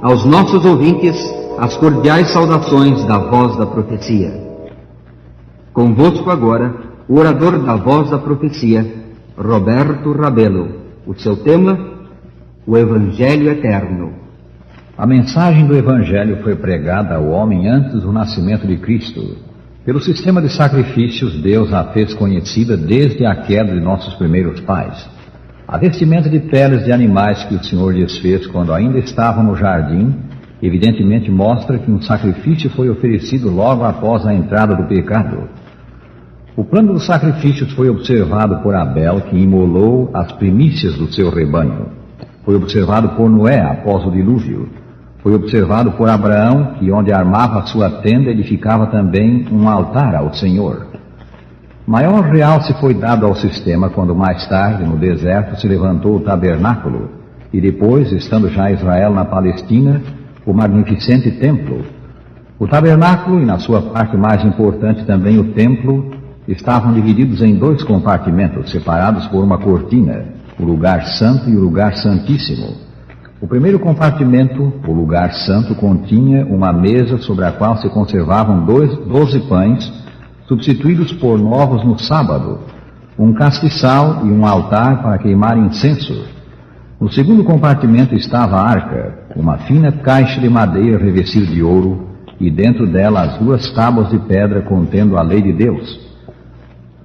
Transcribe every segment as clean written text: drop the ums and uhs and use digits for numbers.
Aos nossos ouvintes, as cordiais saudações da Voz da Profecia. Convosco agora, o orador da Voz da Profecia, Roberto Rabelo. O seu tema, o Evangelho Eterno. A mensagem do Evangelho foi pregada ao homem antes do nascimento de Cristo. Pelo sistema de sacrifícios, Deus a fez conhecida desde a queda de nossos primeiros pais. A vestimenta de peles de animais que o Senhor lhes fez quando ainda estavam no jardim, evidentemente mostra que um sacrifício foi oferecido logo após a entrada do pecado. O plano dos sacrifícios foi observado por Abel, que imolou as primícias do seu rebanho. Foi observado por Noé após o dilúvio. Foi observado por Abraão, que onde armava a sua tenda edificava também um altar ao Senhor. Maior realce foi dado ao sistema quando mais tarde, no deserto, se levantou o tabernáculo e depois, estando já Israel na Palestina, o magnificente templo. O tabernáculo e, na sua parte mais importante também, o templo, estavam divididos em dois compartimentos, separados por uma cortina, o lugar santo e o lugar santíssimo. O primeiro compartimento, o lugar santo, continha uma mesa sobre a qual se conservavam 12 pães, substituídos por novos no sábado, um castiçal e um altar para queimar incenso. No segundo compartimento estava a arca, uma fina caixa de madeira revestida de ouro, e dentro dela as 2 tábuas de pedra contendo a lei de Deus.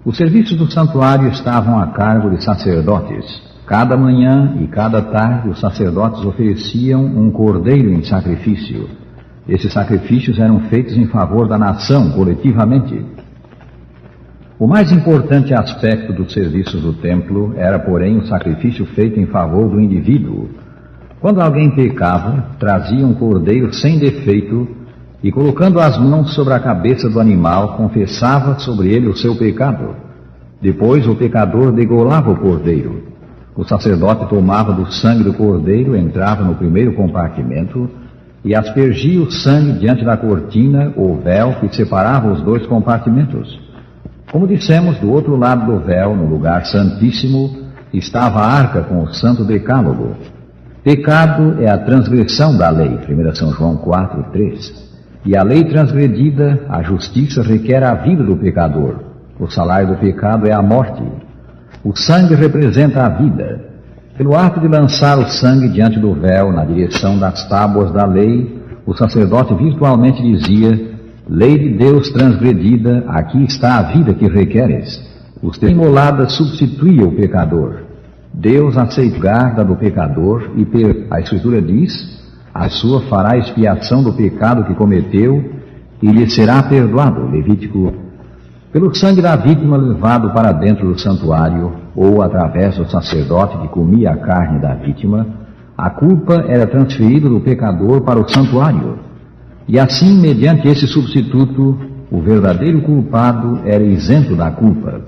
Os serviços do santuário estavam a cargo de sacerdotes. Cada manhã e cada tarde os sacerdotes ofereciam um cordeiro em sacrifício. Esses sacrifícios eram feitos em favor da nação, coletivamente. O mais importante aspecto dos serviços do templo era, porém, o sacrifício feito em favor do indivíduo. Quando alguém pecava, trazia um cordeiro sem defeito e, colocando as mãos sobre a cabeça do animal, confessava sobre ele o seu pecado. Depois, o pecador degolava o cordeiro. O sacerdote tomava do sangue do cordeiro, entrava no primeiro compartimento e aspergia o sangue diante da cortina ou véu que separava os 2 compartimentos. Como dissemos, do outro lado do véu, no lugar santíssimo, estava a arca com o santo decálogo. Pecado é a transgressão da lei, 1 São João 4:3. E a lei transgredida, a justiça requer a vida do pecador. O salário do pecado é a morte. O sangue representa a vida. Pelo ato de lançar o sangue diante do véu, na direção das tábuas da lei, o sacerdote virtualmente dizia: lei de Deus transgredida, aqui está a vida que requeres. O imolada substituía o pecador. Deus aceita a guarda do pecador e a Escritura diz: a sua fará expiação do pecado que cometeu e lhe será perdoado. Levítico. Pelo sangue da vítima levado para dentro do santuário, ou através do sacerdote que comia a carne da vítima, a culpa era transferida do pecador para o santuário. E assim, mediante esse substituto, o verdadeiro culpado era isento da culpa.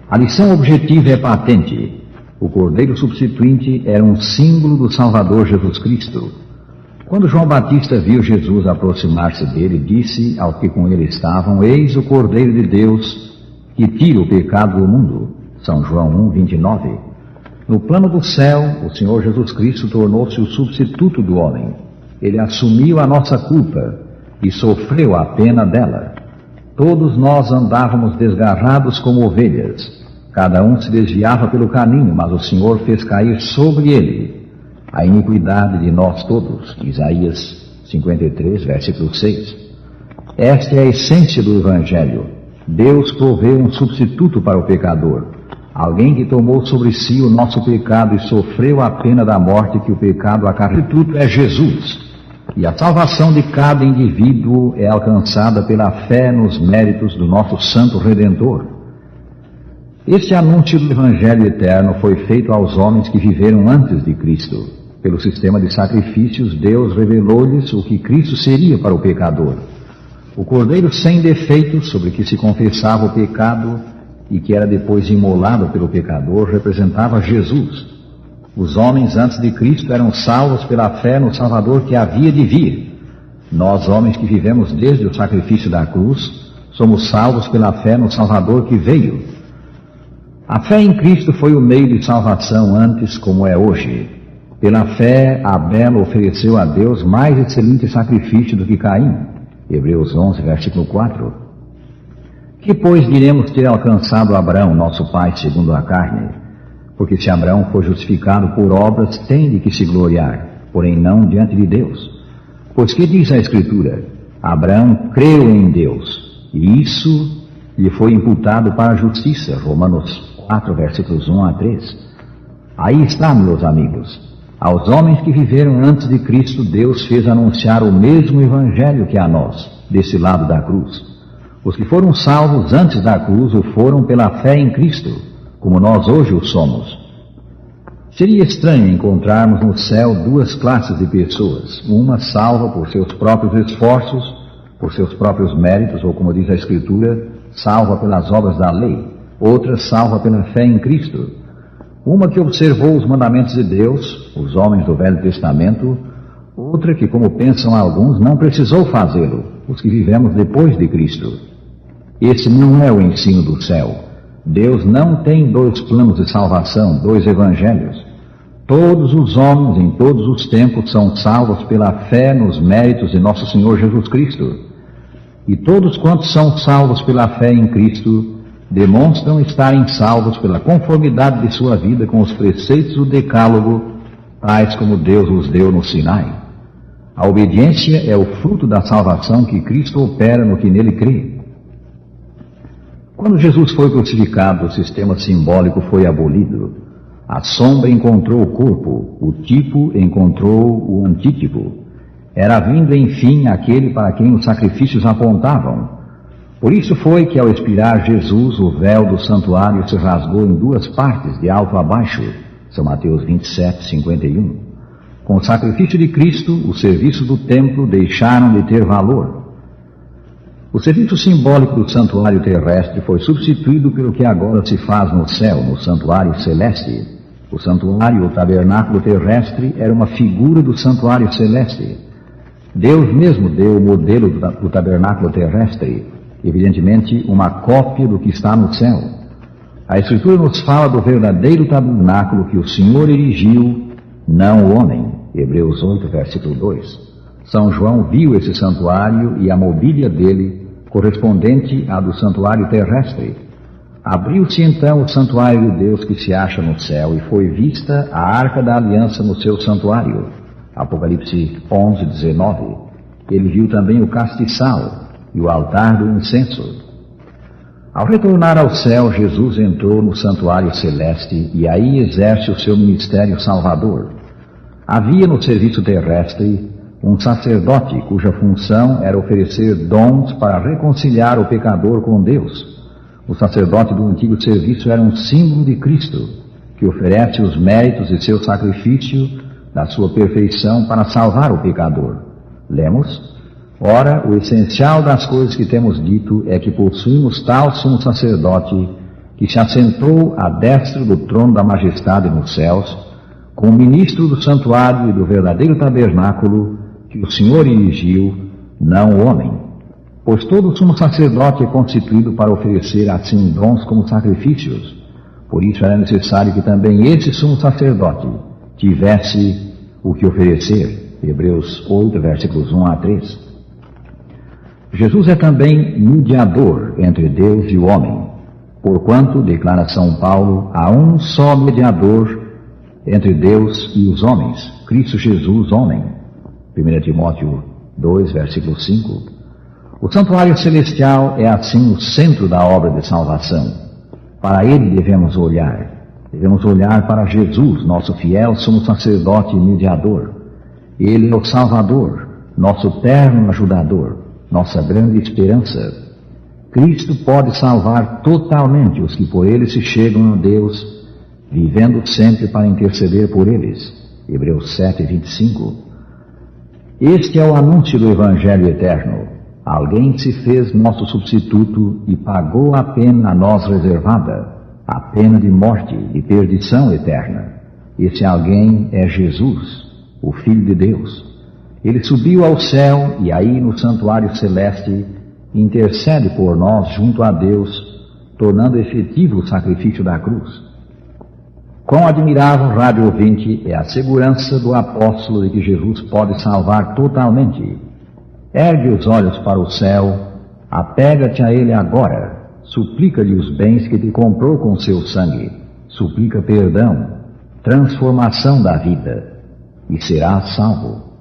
A lição objetiva é patente. O cordeiro substituinte era um símbolo do Salvador Jesus Cristo. Quando João Batista viu Jesus aproximar-se dele, disse aos que com ele estavam: eis o Cordeiro de Deus que tira o pecado do mundo. São João 1:29. No plano do céu, o Senhor Jesus Cristo tornou-se o substituto do homem. Ele assumiu a nossa culpa e sofreu a pena dela. Todos nós andávamos desgarrados como ovelhas. Cada um se desviava pelo caminho, mas o Senhor fez cair sobre ele a iniquidade de nós todos. Isaías 53, versículo 6. Esta é a essência do Evangelho. Deus proveu um substituto para o pecador. Alguém que tomou sobre si o nosso pecado e sofreu a pena da morte que o pecado acarreta. O substituto é Jesus. E a salvação de cada indivíduo é alcançada pela fé nos méritos do nosso Santo Redentor. Este anúncio do Evangelho eterno foi feito aos homens que viveram antes de Cristo. Pelo sistema de sacrifícios, Deus revelou-lhes o que Cristo seria para o pecador. O cordeiro sem defeito, sobre que se confessava o pecado e que era depois imolado pelo pecador, representava Jesus. Os homens antes de Cristo eram salvos pela fé no Salvador que havia de vir. Nós, homens que vivemos desde o sacrifício da cruz, somos salvos pela fé no Salvador que veio. A fé em Cristo foi o meio de salvação antes como é hoje. Pela fé, Abel ofereceu a Deus mais excelente sacrifício do que Caim. Hebreus 11, versículo 4. Que, pois, diremos ter alcançado Abraão, nosso pai, segundo a carne? Porque se Abraão for justificado por obras, tem de que se gloriar, porém não diante de Deus. Pois que diz a Escritura? Abraão creu em Deus, e isso lhe foi imputado para a justiça. Romanos 4, versículos 1 a 3. Aí está, meus amigos. Aos homens que viveram antes de Cristo, Deus fez anunciar o mesmo Evangelho que a nós, desse lado da cruz. Os que foram salvos antes da cruz o foram pela fé em Cristo, como nós hoje o somos. Seria estranho encontrarmos no céu duas classes de pessoas, uma salva por seus próprios esforços, por seus próprios méritos, ou como diz a Escritura, salva pelas obras da lei, outra salva pela fé em Cristo. Uma que observou os mandamentos de Deus, os homens do Velho Testamento, outra que, como pensam alguns, não precisou fazê-lo, os que vivemos depois de Cristo. Esse não é o ensino do céu. Deus não tem dois planos de salvação, dois evangelhos. Todos os homens, em todos os tempos, são salvos pela fé nos méritos de nosso Senhor Jesus Cristo. E todos quantos são salvos pela fé em Cristo, demonstram estarem salvos pela conformidade de sua vida com os preceitos do Decálogo, tais como Deus os deu no Sinai. A obediência é o fruto da salvação que Cristo opera no que nele crê. Quando Jesus foi crucificado, o sistema simbólico foi abolido. A sombra encontrou o corpo, o tipo encontrou o antítipo. Era vindo, enfim, aquele para quem os sacrifícios apontavam. Por isso foi que, ao expirar Jesus, o véu do santuário se rasgou em duas partes, de alto a baixo. São Mateus 27, 51. Com o sacrifício de Cristo, os serviços do templo deixaram de ter valor. O serviço simbólico do santuário terrestre foi substituído pelo que agora se faz no céu, no santuário celeste. O santuário, o tabernáculo terrestre, era uma figura do santuário celeste. Deus mesmo deu o modelo do tabernáculo terrestre, evidentemente uma cópia do que está no céu. A Escritura nos fala do verdadeiro tabernáculo que o Senhor erigiu, não o homem. Hebreus 8, versículo 2. São João viu esse santuário e a mobília dele, correspondente à do santuário terrestre. Abriu-se então o santuário de Deus que se acha no céu, e foi vista a arca da aliança no seu santuário. Apocalipse 11, 19. Ele viu também o castiçal e o altar do incenso. Ao retornar ao céu, Jesus entrou no santuário celeste e aí exerce o seu ministério salvador. Havia no serviço terrestre um sacerdote cuja função era oferecer dons para reconciliar o pecador com Deus. O sacerdote do antigo serviço era um símbolo de Cristo, que oferece os méritos de seu sacrifício, da sua perfeição para salvar o pecador. Lemos: ora, o essencial das coisas que temos dito é que possuímos tal sumo sacerdote que se assentou à destra do trono da majestade nos céus, como ministro do santuário e do verdadeiro tabernáculo que o Senhor erigiu, não o homem. Pois todo sumo sacerdote é constituído para oferecer assim dons como sacrifícios. Por isso era necessário que também esse sumo sacerdote tivesse o que oferecer. Hebreus 8, versículos 1 a 3. Jesus é também mediador entre Deus e o homem, porquanto, declara São Paulo, há um só mediador entre Deus e os homens, Cristo Jesus, homem. 1 Timóteo 2, versículo 5. O santuário celestial é assim o centro da obra de salvação. Para ele devemos olhar para Jesus, nosso fiel sumo sacerdote e mediador. Ele é o Salvador, nosso terno ajudador, nossa grande esperança. Cristo pode salvar totalmente os que por ele se chegam a Deus, vivendo sempre para interceder por eles. Hebreus 7, 25. Este é o anúncio do Evangelho eterno. Alguém se fez nosso substituto e pagou a pena a nós reservada, a pena de morte, de perdição eterna. Esse alguém é Jesus, o Filho de Deus. Ele subiu ao céu e aí no santuário celeste intercede por nós junto a Deus, tornando efetivo o sacrifício da cruz. Quão admirável, rádio ouvinte, é a segurança do apóstolo de que Jesus pode salvar totalmente. Ergue os olhos para o céu, apega-te a ele agora, suplica-lhe os bens que te comprou com seu sangue, suplica perdão, transformação da vida, e serás salvo.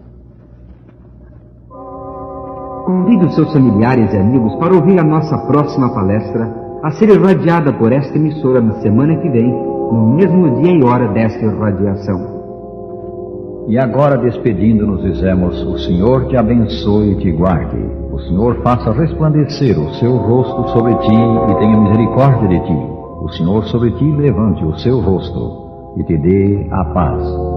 Convide os seus familiares e amigos para ouvir a nossa próxima palestra, a ser irradiada por esta emissora na semana que vem, no mesmo dia e hora desta irradiação. E agora, despedindo-nos, dizemos: o Senhor te abençoe e te guarde. O Senhor faça resplandecer o seu rosto sobre ti e tenha misericórdia de ti. O Senhor sobre ti levante o seu rosto e te dê a paz.